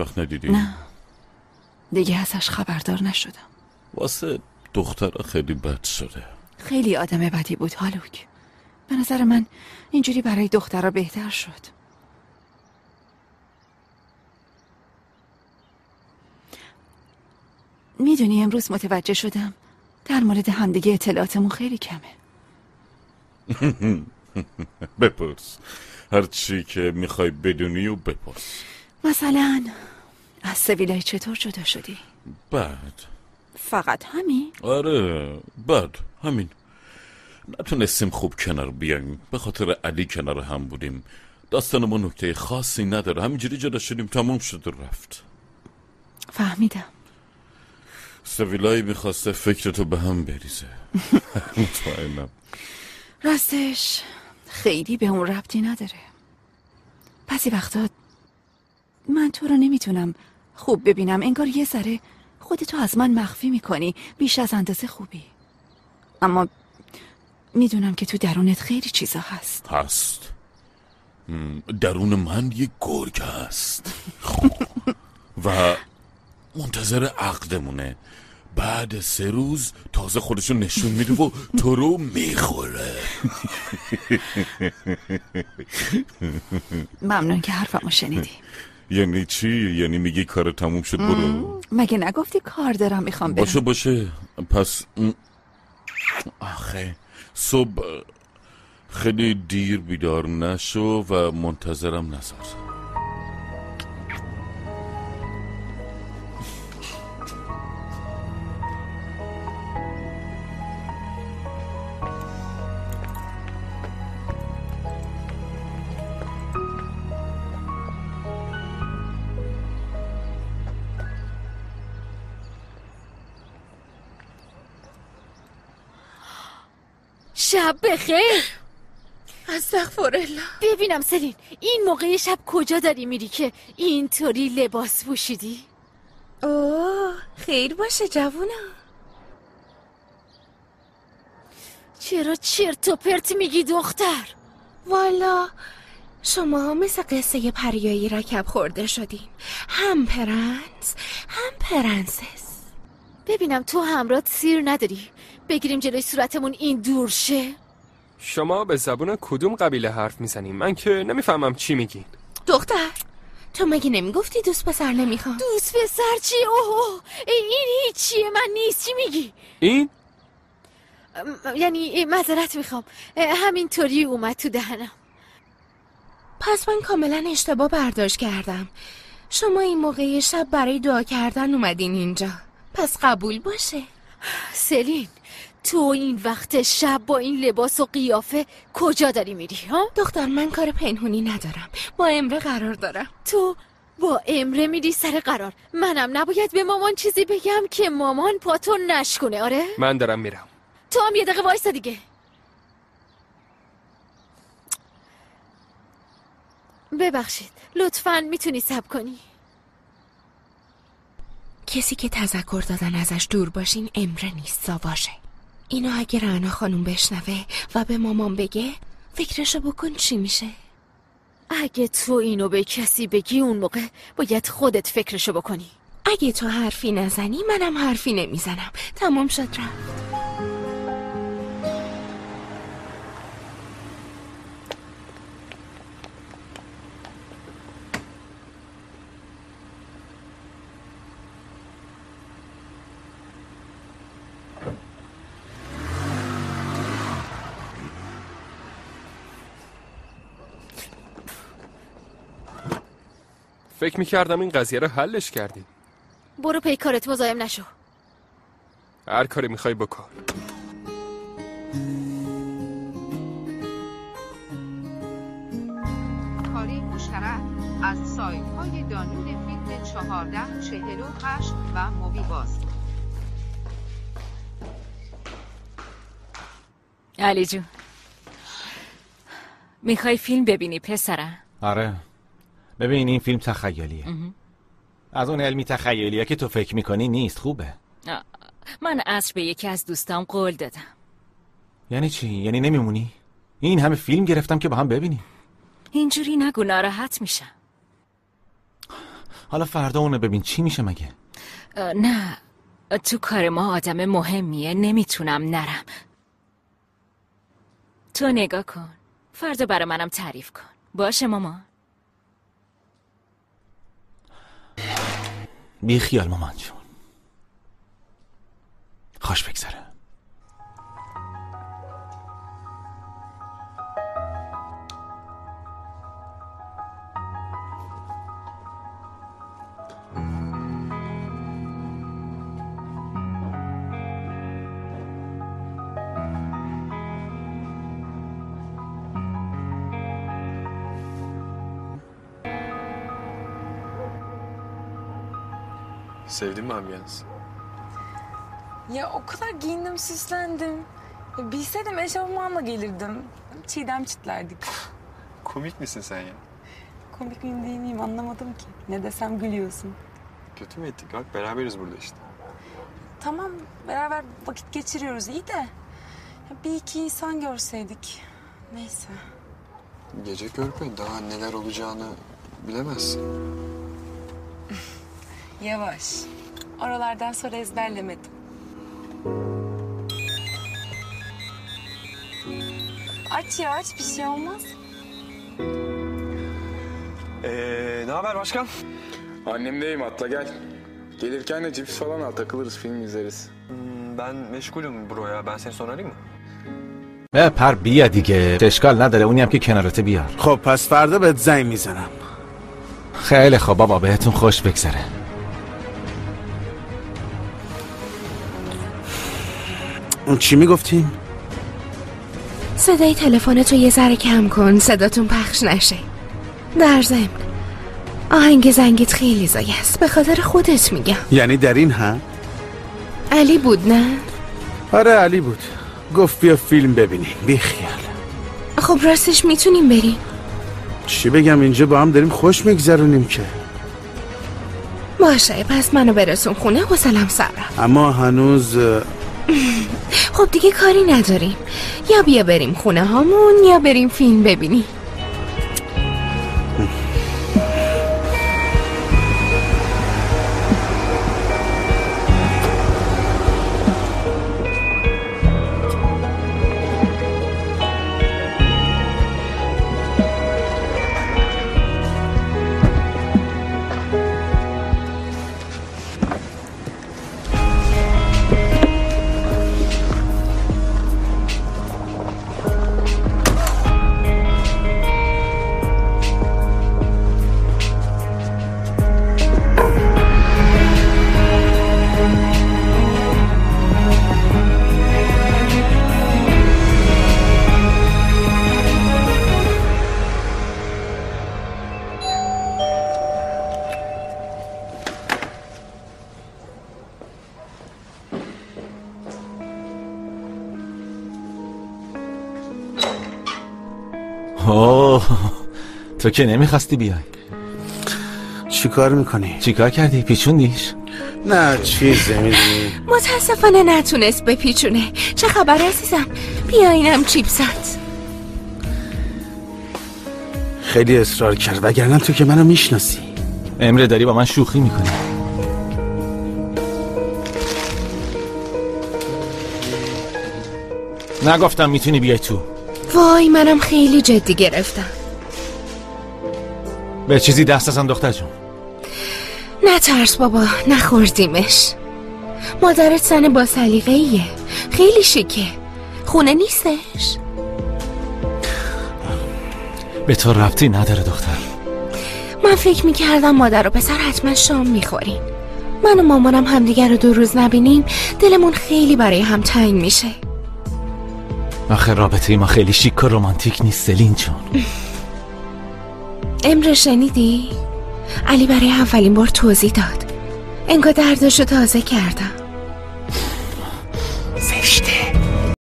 وقت ندیدی؟ نه دیگه ازش خبردار نشدم. واسه دختر خیلی بد شده. خیلی آدم بدی بود هالوک. به نظر من اینجوری برای دخترها بهتر شد. میدونی امروز متوجه شدم در مورد همدیگه اطلاعاتمون خیلی کمه. بپرس هر چی که میخوای بدونی و بپرس. مثلا از سویلای چطور جدا شدی؟ بد. فقط همین؟ آره بد همین. نتونستیم خوب کنار بیایم، به خاطر علی کنار هم بودیم. داستانمون نکته خاصی نداره، همینجوری جدا شدیم تموم شد و رفت. فهمیدم. سویلای میخواسته فکرتو به هم بریزه. مطمئنم. راستش خیلی به اون ربطی نداره. بعضی وقتا من تو رو نمیتونم خوب ببینم، انگار یه ذره خودتو از من مخفی میکنی بیش از اندازه خوبی. اما میدونم که تو درونت خیلی چیزا هست. درون من یه گرگ هست و منتظر عقدمونه. بعد 3 روز تازه خودشو نشون میده و تو رو میخوره. ممنون که حرفمو شنیدی. یعنی چی؟ یعنی میگی کار تموم شد برو؟ مگه نگفتی کار دارم میخوام برم؟ باشه پس آخه صبح خیلی دیر بیدار نشو و منتظرم نذار. شب بخیر. استغفرالله. ببینم سلین، این موقع شب کجا داری میری که اینطوری لباس پوشیدی؟ اوه خیر باشه جوونا. چرا چرت و پرت میگی دختر؟ والا شما ها مثل قصه پریایی رکب خورده شدین، هم پرنس هم پرنسس. ببینم تو همراهت سیر نداری بگیریم جلوی صورتمون این دور شه؟ شما به زبون کدوم قبیله حرف میزنیم؟ من که نمیفهمم چی میگین. دختر تو مگه نمیگفتی دوست پسر نمیخوام؟ دوست پسر چی؟ اوه این هیچیه، من نیست. چی میگی؟ این؟ یعنی معذرت میخوام، همینطوری اومد تو دهنم. پس من کاملا اشتباه برداشت کردم. شما این موقع شب برای دعا کردن اومدین اینجا، پس قبول باشه. سلین تو این وقت شب با این لباس و قیافه کجا داری میری ها؟ دختر من کار پنهونی ندارم، با امره قرار دارم. تو با امره میری سر قرار؟ منم نباید به مامان چیزی بگم که مامان پاتو نشکنه؟ آره من دارم میرم. تو هم یه دقیقه وایسا دیگه. ببخشید لطفاً میتونی صبر کنی؟ کسی که تذکر دادن ازش دور باشین امره نیست، ساواشه. اینو اگه رعنا خانوم بشنوه و به مامان بگه فکرشو بکن چی میشه. اگه تو اینو به کسی بگی اون موقع باید خودت فکرشو بکنی. اگه تو حرفی نزنی منم حرفی نمیزنم. تمام شد رفت. فکر میکردم این قضیه رو حلش کردیم. برو پی کارت، مزاحم نشو. هر کاری میخوای بکن. کاری مشترک از سایت‌های دانلود فیلم 1448 و مووی باز. علی جون میخوای فیلم ببینی پسرم؟ آره ببین این فیلم تخیلیه. از اون علمی تخیلیه که تو فکر میکنی نیست. خوبه. من عصر به یکی از دوستام قول دادم. یعنی چی؟ یعنی نمیمونی؟ این همه فیلم گرفتم که با هم ببینیم. اینجوری نگو ناراحت میشم. حالا فردا اونو ببین چی میشه مگه؟ نه، تو کار ما آدم مهمیه، نمیتونم نرم. تو نگاه کن، فردا برای منم تعریف کن. باشه مامان؟ بی خیال مامان جون، خوش بگذره. Sevdin mi ambiyans? Ya o kadar giyindim, süslendim. Bilseydim eşofmanla gelirdim. Çiğdem çitlerdik. Komik misin sen ya? Komik miyim değil miyim anlamadım ki. Ne desem gülüyorsun. Kötü mü ettik? Bak beraberiz burada işte. Tamam, beraber vakit geçiriyoruz iyi de. Bir iki insan görseydik. Neyse. Gece körpe daha neler olacağını bilemezsin. Yavaş. Oralardan sonra ezberlemedim. Aç ya, aç, bir şey olmaz. Ne haber başkan? Annemdeyim, atla gel. Gelirken de cips falan al, takılırız, film izleriz. Ben meşgulüm bro ya, ben seni sonra arayayım mı? پر بیا دیگه، اشکال نداره، اونی هم که کنارته بیار. خب پس فردا بهت زنگ میزنم. خیلی خب بابا، بهتون خوش بگذره. اون چی میگفتیم؟ صدای تلفنتو یه ذره کم کن، صداتون پخش نشه. در ضمن آهنگ زنگت خیلی زایه است، به خاطر خودت میگم. یعنی در این حد؟ علی بود نه؟ آره علی بود، گفت بیا فیلم ببینیم. بی خیال. خب راستش میتونیم بریم؟ چی بگم، اینجا با هم داریم خوش میگذرونیم که. باشه پس منو برسون خونه، حوصله‌ام سر رفت. اما هنوز خب دیگه کاری نداریم، یا بیا بریم خونه هامون یا بریم فیلم ببینیم. تو که نمیخواستی بیای. چی کار میکنی؟ چی کار کردی؟ پیچوندیش؟ نه چیزی میدونی. متاسفانه نتونست بپیچونه. چه خبر عزیزم؟ بیا اینم چیپست. خیلی اصرار کرد، وگرنه تو که منو میشناسی. امره داری با من شوخی میکنی. نگفتم میتونی بیای تو. وای منم خیلی جدی گرفتم. به چیزی دست نزن دختر جون. نترس بابا، نخوردیمش. مادرت زن با سلیقه‌ایه، خیلی شیکه. خونه نیستش؟ به تو ربطی نداره دختر. من فکر میکردم مادر و پسر حتما شام میخورین. من و مامانم همدیگر رو 2 روز نبینیم دلمون خیلی برای هم تنگ میشه. آخه رابطه ما خیلی شیک و رومانتیک نیست سلین جون. امر شنیدی؟ علی برای اولین بار توضیح داد. انگار دردشو تازه کردم.